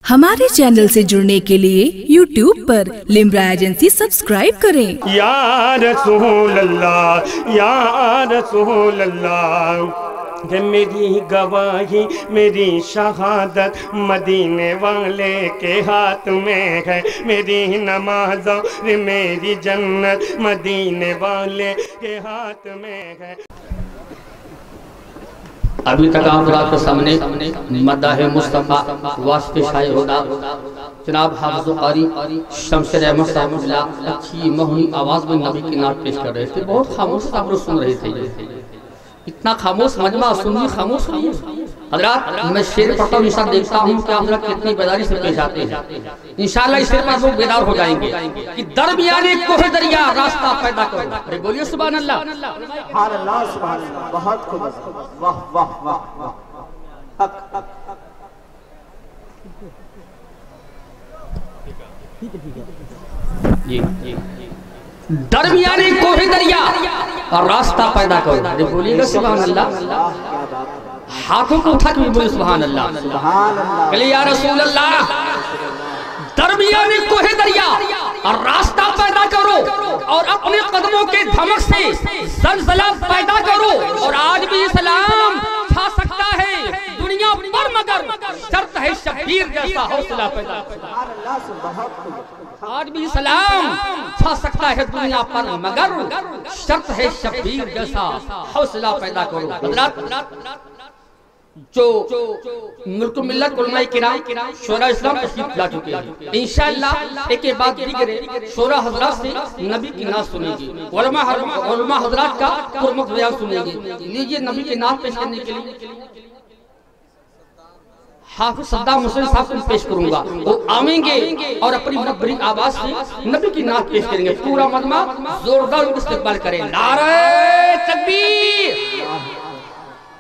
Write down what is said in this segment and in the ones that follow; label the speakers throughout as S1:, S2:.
S1: हमारे चैनल से जुड़ने के लिए YouTube पर लिम्रा एजेंसी सब्सक्राइब करें।
S2: या रसूल अल्लाह या रसूल अल्लाह, ये मेरी गवाही मेरी शहादत मदीने वाले के हाथ में है। मेरी नमाज और मेरी जन्नत मदीने वाले के हाथ में है।
S3: अभी तक आप के सामने मदाह मुस्तफ़ा वास्ते शाये हुदा जनाब हाफ़िज़ क़ारी शमशेर अहमद साहब अच्छी महुनी आवाज़ में नबी की नात पेश कर रहे थे। बहुत खामोश आप लोग सुन रहे थे, इतना खामोश मजमा सुनिए, खामोश हज़रात। मैं शेर पढ़ता हूँ, इंशाअल्लाह देखता हूँ कि आप हज़रात कितनी बेदारी से पेश आते हैं। इंशाअल्लाह इस शेर पर लोग बेदार हो जाएंगे कि दरमियाने कोहे दरिया रास्ता पैदा करो। अरे बोलिए सुभान अल्लाह,
S4: सुभान अल्लाह, सुभान अल्लाह। बहुत खूब, वाह वाह वाह वाह।
S3: जी दरमियाने कोहे दरिया और रास्ता पैदा करो। अरे बोलिएगा सुभान अल्लाह। हाथों को उठा के बोले सुभान अल्लाह,
S4: सुभान अल्लाह।
S3: बोले या रसूल अल्लाह, दरमियाने कोहे दरिया और रास्ता पैदा करो और अपने कदमों के धमक से जलजला पैदा करो। और आज भी इस्लाम छा सकता है दुनिया पर, मगर शर्त है शबीर जैसा हौसला पैदा करो। आज भी इस्लाम छा सकता है दुनिया पर, मगर शर्त है शबीर जैसा हौसला पैदा करो। हज़रात जो मुल्क मिल्लत उलमाए किराम शोरा इस्लाम तशरीफ ला चुके हैं, इंशाअल्लाह एक के बाद दीगर शोरा हज़रात से नबी की नात सुनेंगे, उलमा हज़रात का प्रमुख बयान सुनेंगे। लीजिए नबी की नात पेश करने के लिए हाफिज़ सद्दाम हुसैन साहब को पेश करूंगा। वो आवेंगे और अपनी मुनव्वरी आवाज से नबी की नात पेश करेंगे। पूरा मजमा जोरदार उनका इस्तकबाल करें। नारे तकबीर।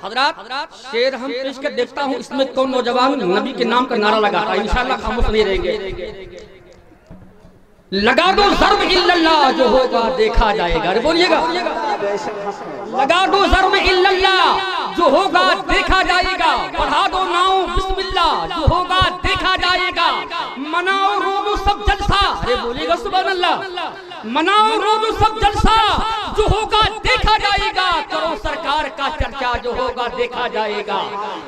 S3: हज़रात शेर हम पेश कर देखता हूँ, इसमें कौन नौजवान नबी के नाम का नारा लगाता है। इंशाअल्लाह खामोश नहीं रहेंगे। लगा दो ज़र्ब इल्लल्लाह, जो होगा देखा जाएगा। अरे बोलिएगा, लगा दो ज़र्ब इल्लल्लाह, जो होगा देखा जाएगा। पढ़ा दो नाउ बिस्मिल्लाह, जो होगा देखा जाएगा। मनाओ रोज़ो सब जलसा। अरे बोलिएगा सुभान अल्लाह। मनाओ रोज़ो सब जलसा, जो होगा देखा जाएगा। करो सरकार का चर्चा, जो होगा देखा जाएगा।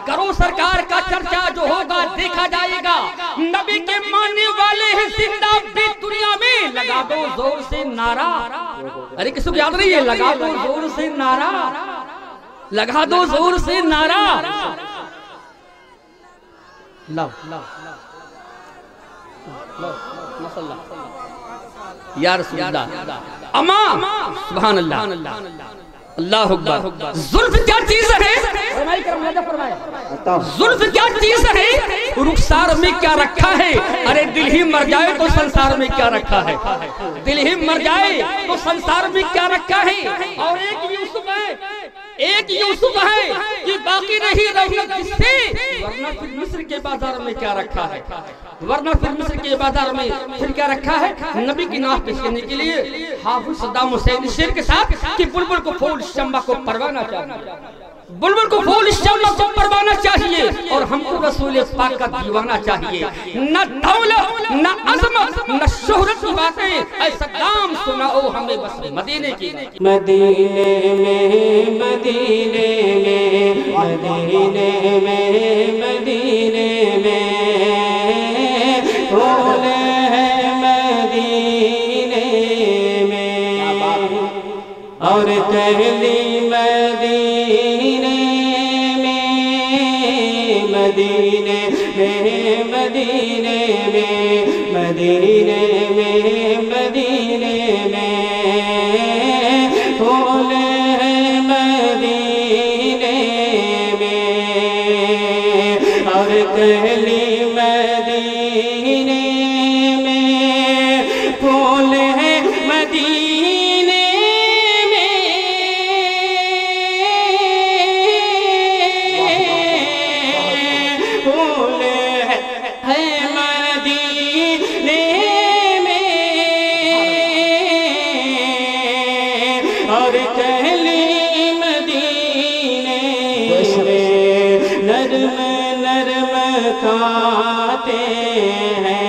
S3: करो सरकार का चर्चा, जो होगा देखा जाएगा। नबी के मानने वाले हैं जिंदा भी दुनिया में। लगा दो जोर से नारा। अरे किसी को याद नहीं है? लगा दो जोर से नारा, लगा दो जोर से नारा। लव या रसूल अल्लाह, अमा सुभान अल्लाह, अल्लाहु अकबर। जुल्फ क्या चीज है? जुल्फ क्या चीज है? रुखसार में क्या रखा है? अरे दिल ही मर जाए तो संसार में क्या रखा है? दिल ही मर जाए तो संसार में क्या रखा है? और एक यूसुफ है, एक यूसुफ है कि बाकी नहीं रौनक जिससे। वरना फिर मिस्र के बाजार में क्या रखा है? वरना फिर मिस्र के बाजार में फिर क्या रखा है? नबी की नात पेश करने के लिए हाफिज़ सद्दाम हुसैन शेर के साथ कि बुलबुल को फूल शम्मा को परवाना चाहिए, बुलबुल को फूल शम्मा को परवाना चाहिए। और हमको रसूल पाक का दीवाना चाहिए। न दौलत न अज़मत न शोहरत की बातें, ऐसा काम सुनाओ हमें बस मदीने की।
S5: मदीने में मदीने में मदीने में मदीने में फूल है मदीने में और तहली मदीने में मदीने में मदीने में मदीने में मदीने में फूल है मदीने में और तहली मदीने में फूल है मदीने में फूल है मदीने में और कहली मदीने में नरम नरम खाते ہیں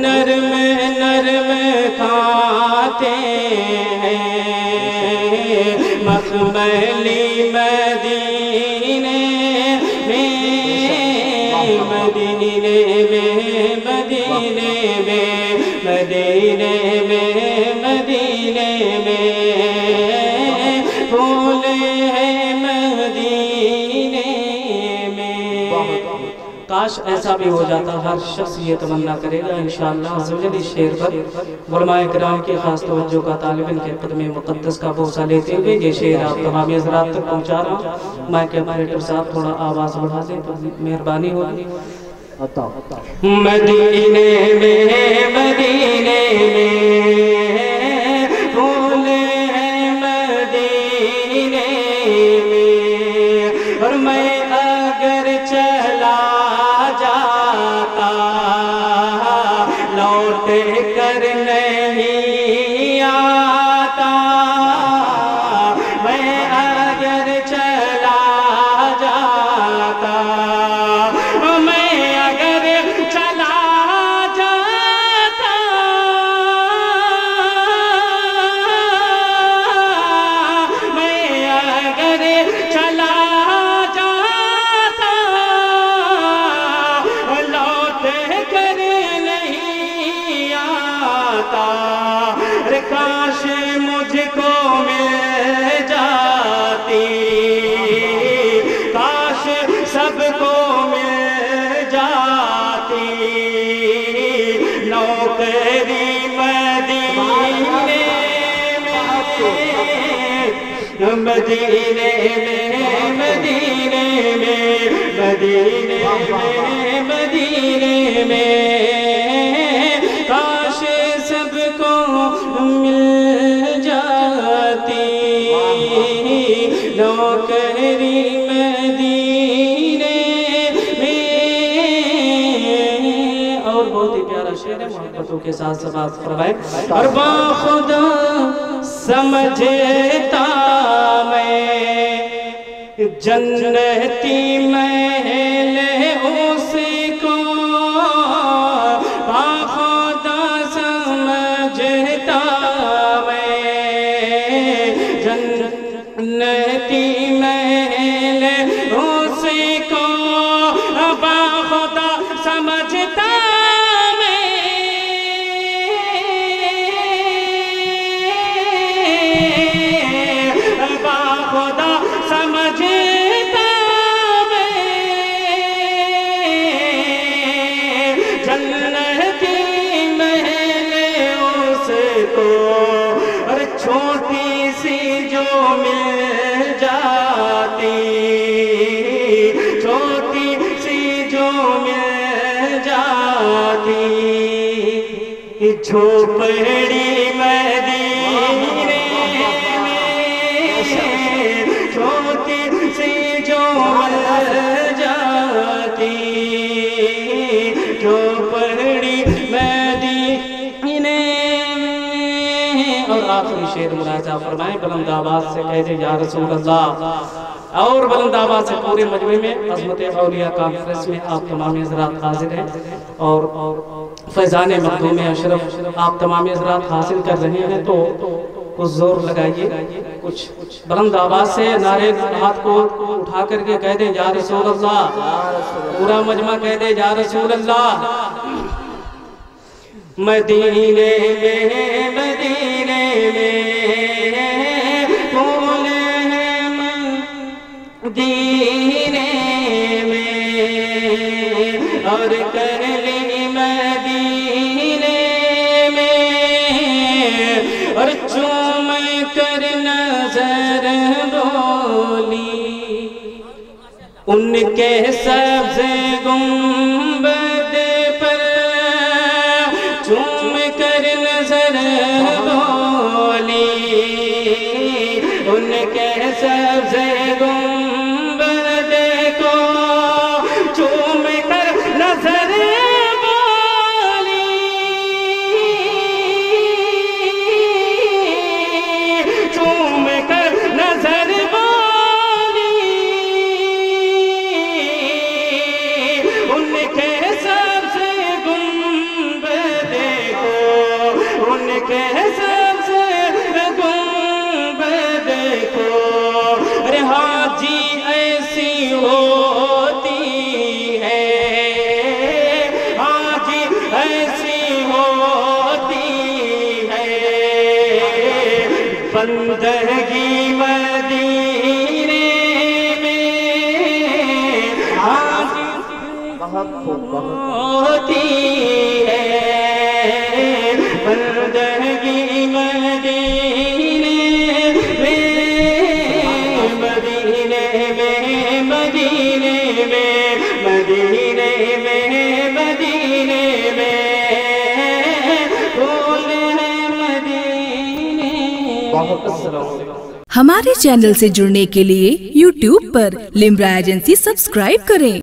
S5: نرم نرم کھاتے ہیں مخملی مدینے میں مدینے میں مدینے میں مدینے میں مدینے میں پھول ہے مدینے میں۔ کاش ایسا بھی ہو جاتا، ہر شخص یہ تمنا کرے گا انشاءاللہ عز و جل۔ اس شعر پر علماء کرام کی خاص توجہ کا طالب علم کے قدم مقدس کا بوسہ لیتے ہوئے یہ شعر آپ تمام حضرات تک پہنچا رہا ہوں۔ مائک آپریٹر صاحب تھوڑا آواز بڑھا دیں تو مہربانی ہوگی۔ مدینے میں مدینے میں پھول ہے مدینے میں، اور میں اگر چلا جاتا لوٹ کر نہیں آتا، میں اگر چلا جاتا، میں اگر چلا جاتا، میں اگر چلا جاتا لوٹ کر نہیں آتا، کاش مجھ کو مل جاتی، کاش سب کو مل جاتی نوکری مدینے میں مدینے میں مدینے میں مدینے میں مدینے میں، کاش سب کو مل جاتی نوکری مدینے میں۔ اور بہت ہی پیارا شعر ہے، محبتوں کے ساتھ سبات فرمائے۔ اور باخدا سمجھتا میں جنتی محل اس کو، باخدا سمجھتا میں جنتی محل اس کو، باخدا سمجھتا باخدا سمجھتا میں جنتی محل اس کو، اور چھوٹی سی جو مل جاتی، چھوٹی سی جو مل جاتی جھوپڑی مدینے میں، چھوٹی سی جو مل جاتی جھوپڑی مدینے میں۔ اور آخری شعر ملاحظہ فرمائیں، بلند آواز سے کہہ دے یا رسول اللہ، اور بلند آواز سے پورے مجمع میں عظمت اولیاء کانفرنس میں آپ تمام حضرات حاضر ہیں، اور فیضان مخدوم اشرف آپ تمام حضرات حاصل کر رہے ہیں، تو کچھ زور لگائیے، کچھ بلند آواز سے نعرے ہاتھ کو اٹھا کر کے کہہ دیں یا رسول اللہ، پورا مجمع کہہ دے یا رسول اللہ۔ مدینے میں مدینے میں پھول ہے مدینے میں، اور کرلی مدینے میں، اور چوم کر نظر ڈولی ان کے سبز گنبد پر، چوم کر نظر ڈولی ان کے سبز گنبد کو، چوم کر نظر ڈولی، چوم کر نظر ڈولی ان کے
S2: بندگی مدینے میں آج ہوتی ہے بندگی مدینے میں مدینے میں مدینے میں مدینے میں مدینے میں پھول ہے مدینے
S1: ہمارے چینل سے جڑنے کے لیے YouTube پر لمرا ایجنسی سبسکرائب کریں۔